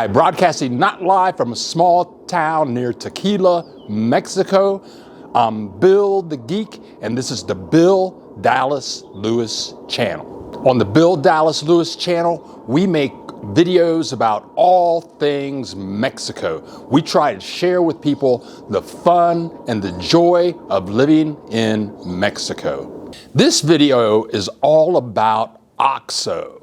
Hi, broadcasting not live from a small town near Tequila, Mexico. I'm Bill the Geek, and this is the Bill Dallas Lewis channel. On the Bill Dallas Lewis channel, we make videos about all things Mexico. We try to share with people the fun and the joy of living in Mexico. This video is all about OXXO.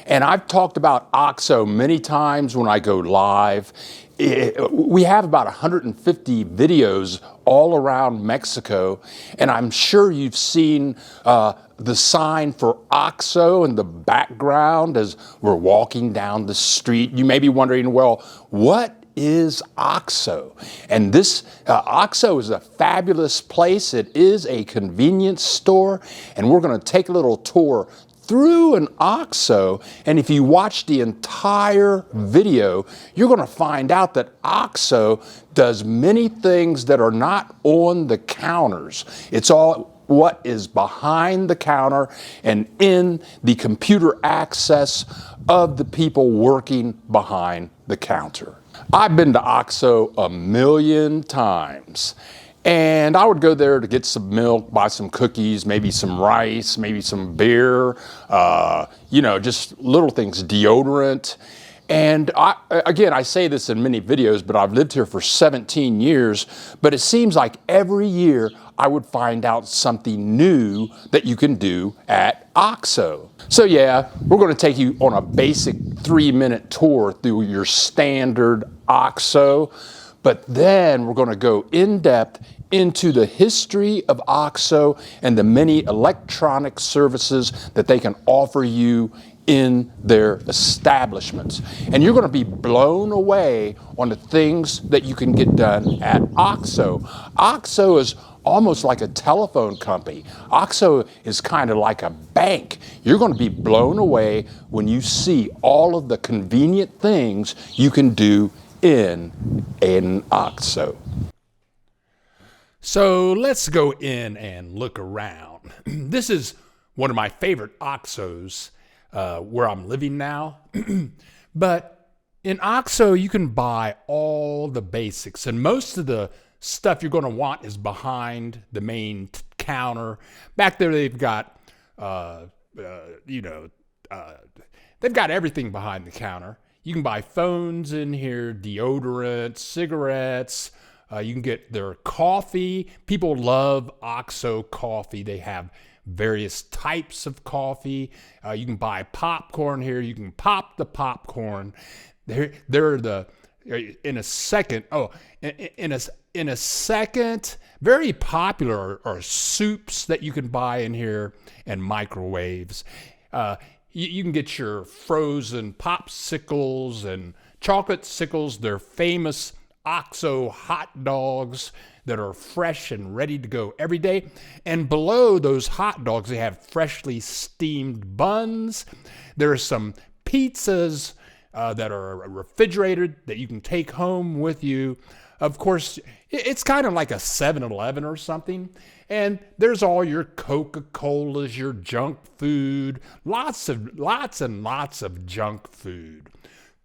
And I've talked about OXXO many times when I go live. We have about 150 videos all around Mexico, and I'm sure you've seen the sign for OXXO in the background as we're walking down the street. You may be wondering, well, what is OXXO? And this OXXO is a fabulous place. It is a convenience store, and we're going to take a little tour through an OXXO, and if you watch the entire video, you're going to find out that OXXO does many things that are not on the counters. It's all what is behind the counter and in the computer access of the people working behind the counter. I've been to OXXO a million times. And I would go there to get some milk, buy some cookies, maybe some rice, maybe some beer, just little things, deodorant. And I say this in many videos, but I've lived here for 17 years, but it seems like every year I would find out something new that you can do at OXXO. So yeah, we're going to take you on a basic 3-minute tour through your standard OXXO. But then we're going to go in depth into the history of OXXO and the many electronic services that they can offer you in their establishments. And you're going to be blown away on the things that you can get done at OXXO. OXXO is almost like a telephone company. OXXO is kind of like a bank. You're going to be blown away when you see all of the convenient things you can do in an OXXO. So let's go in and look around. This is one of my favorite OXXOs where I'm living now. But in OXXO, you can buy all the basics, and most of the stuff you're going to want is behind the main counter. Back there, they've got they've got everything behind the counter. You can buy phones in here, deodorant, cigarettes. You can get their coffee. People love OXXO coffee. They have various types of coffee. You can buy popcorn here. You can pop the popcorn. In a second, very popular are soups that you can buy in here and microwaves. You can get your frozen popsicles and chocolate sickles. They're famous OXXO hot dogs that are fresh and ready to go every day. And below those hot dogs, they have freshly steamed buns. There are some pizzas that are refrigerated that you can take home with you. Of course, it's kind of like a 7-Eleven or something. And there's all your Coca-Colas, your junk food, lots and lots of junk food.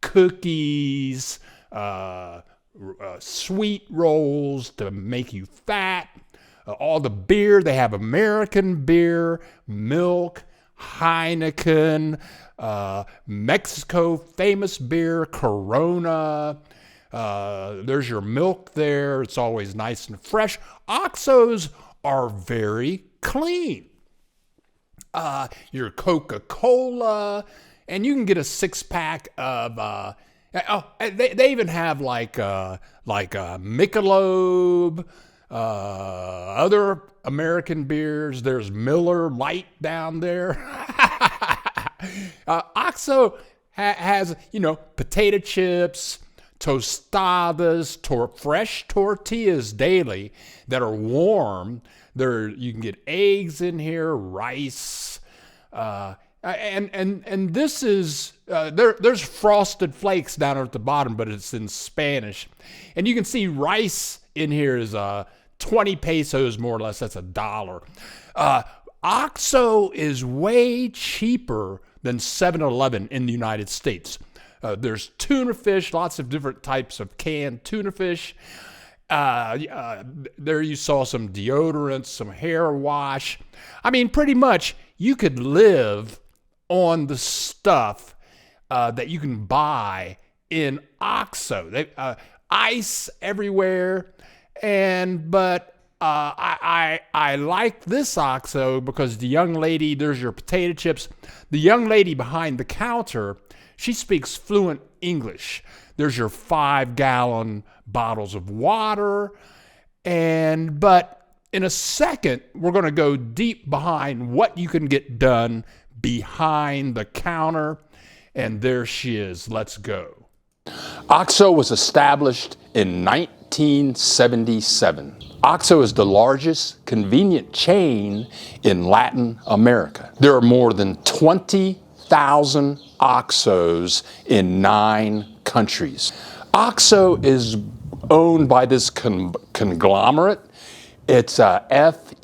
Cookies, sweet rolls to make you fat. All the beer, they have American beer, milk, Heineken, Mexico famous beer, Corona. There's your milk there. It's always nice and fresh. OXXOs are very clean. Your Coca-Cola, and you can get a 6-pack of. They even have like Michelob, other American beers. There's Miller Lite down there. OXXO has potato chips, tostadas, fresh tortillas daily that are warm. You can get eggs in here, rice, and this is there's frosted flakes down at the bottom, but it's in Spanish, and you can see rice in here is 20 pesos more or less. That's $1. OXXO is way cheaper than 7-Eleven in the United States. There's tuna fish, lots of different types of canned tuna fish. There you saw some deodorants, some hair wash. I mean, pretty much you could live on the stuff that you can buy in OXXO. Ice everywhere, but I like this OXXO because the young lady, there's your potato chips. The young lady behind the counter, she speaks fluent English. There's your 5-gallon bottles of water. But in a second, we're going to go deep behind what you can get done behind the counter. And there she is. Let's go. OXXO was established in 1977. OXXO is the largest convenient chain in Latin America. There are more than 20,000 OXXOs in 9 countries. OXXO is owned by this conglomerate. It's FEMSA.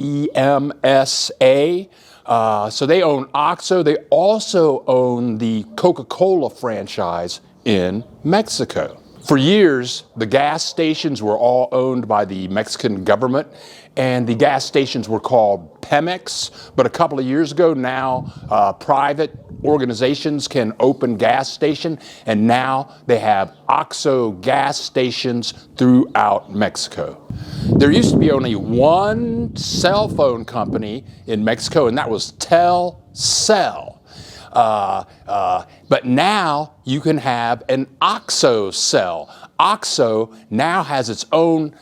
So they own OXXO. They also own the Coca-Cola franchise in Mexico. For years, the gas stations were all owned by the Mexican government, and the gas stations were called Pemex. But a couple of years ago now, private organizations can open gas station, and now they have OXXO gas stations throughout Mexico. There used to be only one cell phone company in Mexico, and that was Telcel. But now you can have an OXXO cell. OXXO now has its own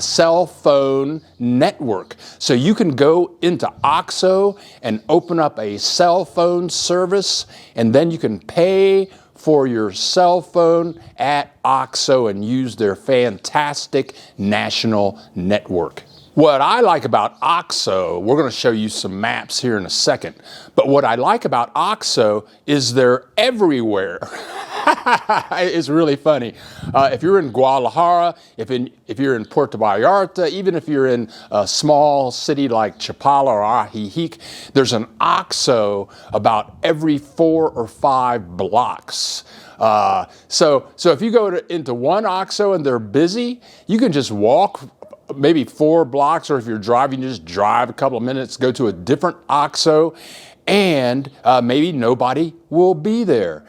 cell phone network. So you can go into OXXO and open up a cell phone service, and then you can pay for your cell phone at OXXO and use their fantastic national network. What I like about OXXO, we're going to show you some maps here in a second, but what I like about OXXO is they're everywhere. It's really funny. If you're in Guadalajara, if you're in Puerto Vallarta, even if you're in a small city like Chapala or Ajijic, there's an OXXO about every 4 or 5 blocks. So if you go into one OXXO and they're busy, you can just walk maybe 4 blocks, or if you're driving, you just drive a couple of minutes, go to a different OXXO, and maybe nobody will be there.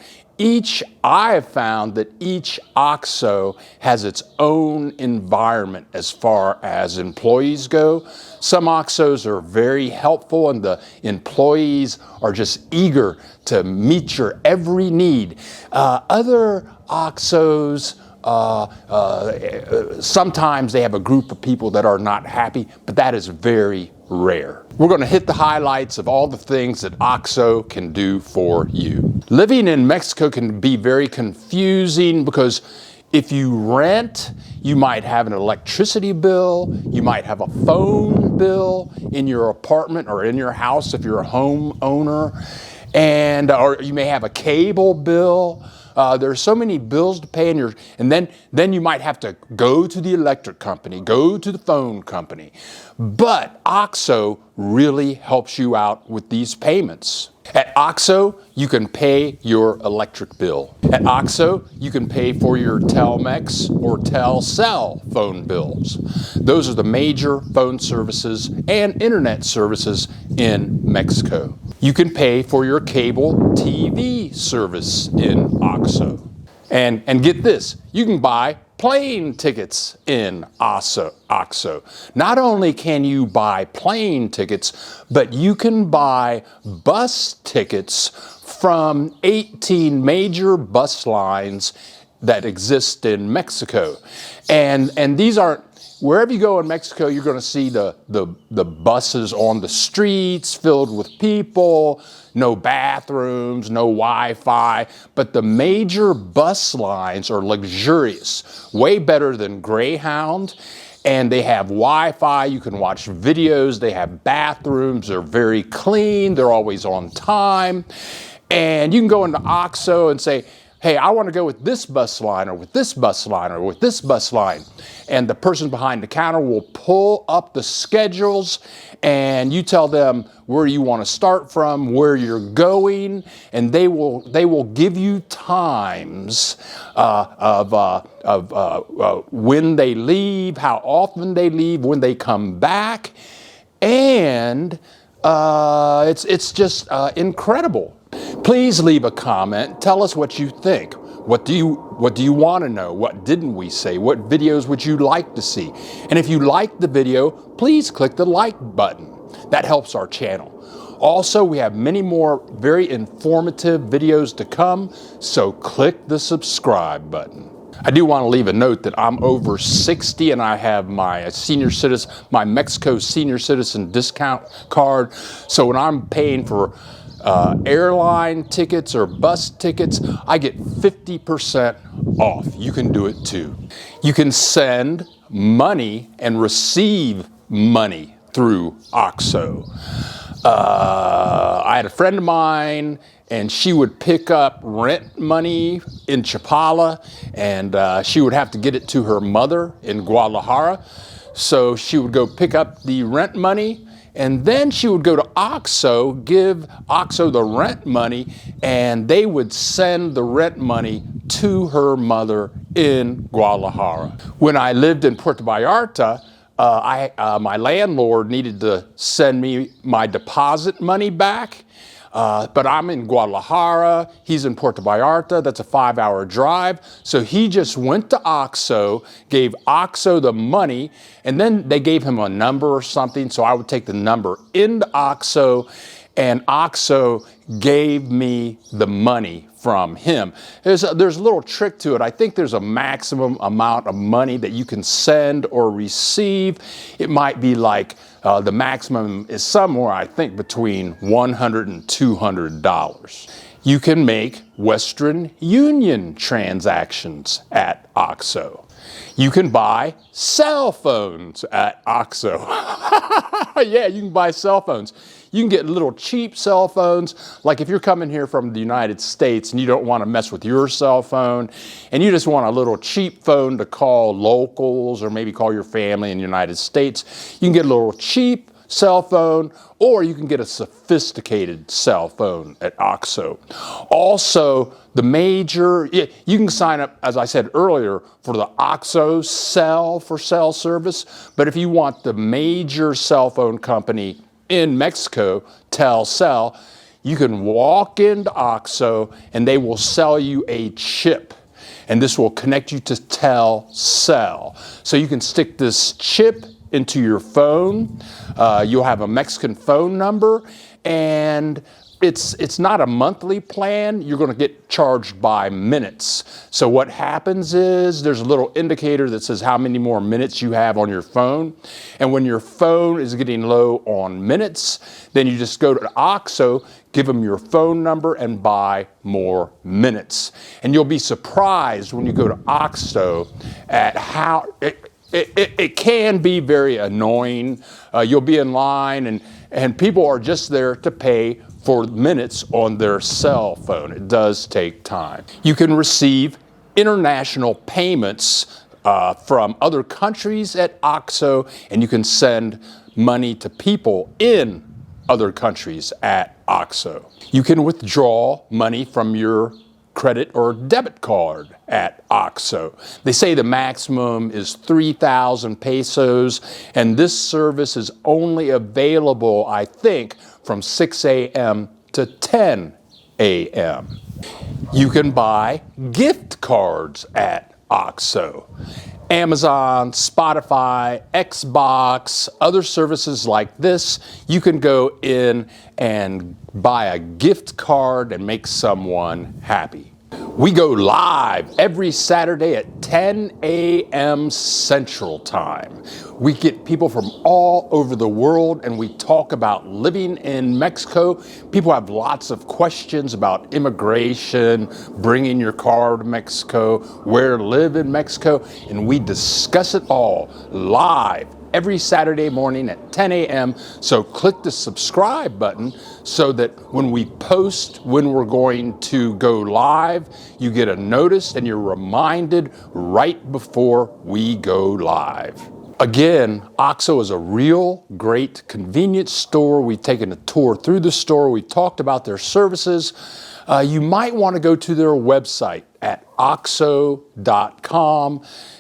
I have found that each OXXO has its own environment as far as employees go. Some OXXOs are very helpful and the employees are just eager to meet your every need. Other OXXOs, sometimes they have a group of people that are not happy, but that is very rare. We're going to hit the highlights of all the things that OXXO can do for you. Living in Mexico can be very confusing because if you rent, you might have an electricity bill, you might have a phone bill in your apartment or in your house if you're a homeowner, or you may have a cable bill. There's so many bills to pay, and then you might have to go to the electric company, go to the phone company. But OXXO really helps you out with these payments. At OXXO, you can pay your electric bill. At OXXO, you can pay for your Telmex or Telcel phone bills. Those are the major phone services and internet services in Mexico. You can pay for your cable TV service in OXXO. And get this, you can buy plane tickets in OXXO. Not only can you buy plane tickets, but you can buy bus tickets from 18 major bus lines that exist in Mexico. And these aren't, wherever you go in Mexico, you're going to see the buses on the streets filled with people, no bathrooms, no Wi-Fi, but the major bus lines are luxurious, way better than Greyhound, and they have Wi-Fi, you can watch videos, they have bathrooms, they're very clean, they're always on time, and you can go into OXXO and say, hey, I want to go with this bus line or with this bus line or with this bus line. And the person behind the counter will pull up the schedules and you tell them where you want to start from, where you're going, and they will give you times of when they leave, how often they leave, when they come back, and it's just incredible. Please leave a comment. Tell us what you think. What do you want to know? What didn't we say? What videos would you like to see? And if you like the video, please click the like button. That helps our channel. Also, we have many more very informative videos to come, so click the subscribe button. I do want to leave a note that I'm over 60 and I have my my Mexico senior citizen discount card. So when I'm paying for airline tickets or bus tickets, I get 50% off. You can do it too. You can send money and receive money through OXXO. I had a friend of mine and she would pick up rent money in Chapala and she would have to get it to her mother in Guadalajara. So she would go pick up the rent money and then she would go to OXXO, give OXXO the rent money, and they would send the rent money to her mother in Guadalajara. When I lived in Puerto Vallarta, my landlord needed to send me my deposit money back. But I'm in Guadalajara, he's in Puerto Vallarta, that's a 5-hour drive. So he just went to OXXO, gave OXXO the money, and then they gave him a number or something, so I would take the number into OXXO, and OXXO gave me the money from him. There's a little trick to it. I think there's a maximum amount of money that you can send or receive. It might be like the maximum is somewhere, I think, between $100 and $200. You can make Western Union transactions at OXXO. You can buy cell phones at OXXO. Yeah, you can buy cell phones. You can get little cheap cell phones, like if you're coming here from the United States and you don't want to mess with your cell phone, and you just want a little cheap phone to call locals or maybe call your family in the United States, you can get a little cheap cell phone, or you can get a sophisticated cell phone at OXXO. Also, you can sign up, as I said earlier, for the OXXO Cell for Cell service, but if you want the major cell phone company in Mexico, Telcel, you can walk into OXXO and they will sell you a chip. And this will connect you to Telcel. So you can stick this chip into your phone. You'll have a Mexican phone number, and it's not a monthly plan. You're going to get charged by minutes. So what happens is there's a little indicator that says how many more minutes you have on your phone. And when your phone is getting low on minutes, then you just go to OXXO, give them your phone number, and buy more minutes. And you'll be surprised when you go to OXXO at how it can be very annoying. You'll be in line and people are just there to pay for minutes on their cell phone. It does take time. You can receive international payments from other countries at OXXO, and you can send money to people in other countries at OXXO. You can withdraw money from your credit or debit card at OXXO. They say the maximum is 3,000 pesos, and this service is only available, I think, from 6 a.m. to 10 a.m. You can buy gift cards at OXXO. Amazon, Spotify, Xbox, other services like this, you can go in and buy a gift card and make someone happy. We go live every Saturday at 10 a.m. Central Time. We get people from all over the world and we talk about living in Mexico. People have lots of questions about immigration, bringing your car to Mexico, where to live in Mexico, and we discuss it all live every Saturday morning at 10 a.m. So click the subscribe button so that when we post, when we're going to go live, you get a notice and you're reminded right before we go live. Again, OXXO is a real great convenience store. We've taken a tour through the store. We talked about their services. You might want to go to their website at oxxo.com.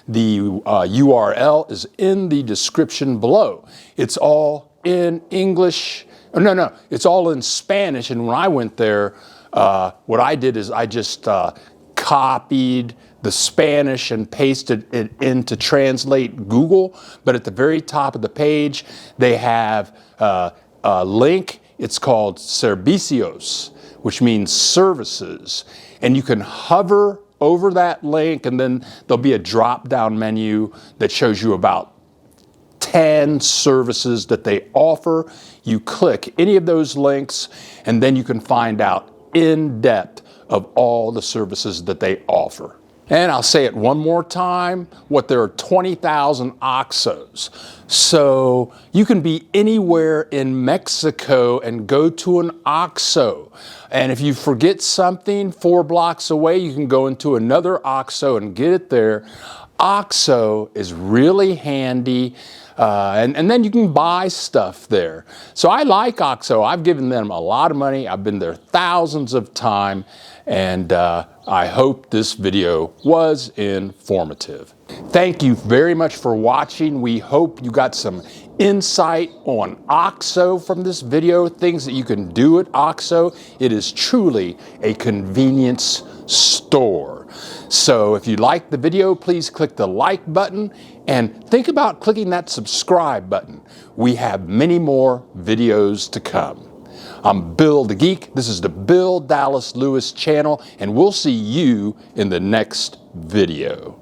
The URL is in the description below. It's all in English. Oh, no, it's all in Spanish. And when I went there, what I did is I just copied the Spanish and pasted it in to translate Google. But at the very top of the page, they have a link. It's called Servicios, which means services. And you can hover over that link, and then there'll be a drop-down menu that shows you about 10 services that they offer. You click any of those links, and then you can find out in depth of all the services that they offer. And I'll say it one more time, there are 20,000 OXXOs. So you can be anywhere in Mexico and go to an OXXO. And if you forget something 4 blocks away, you can go into another OXXO and get it there. OXXO is really handy. And then you can buy stuff there. So I like OXXO. I've given them a lot of money. I've been there thousands of times. And I hope this video was informative. Thank you very much for watching. We hope you got some insight on OXXO from this video, things that you can do at OXXO. It is truly a convenience store. So if you liked the video, please click the like button and think about clicking that subscribe button. We have many more videos to come. I'm Bill the Geek. This is the Bill Dallas Lewis channel, and we'll see you in the next video.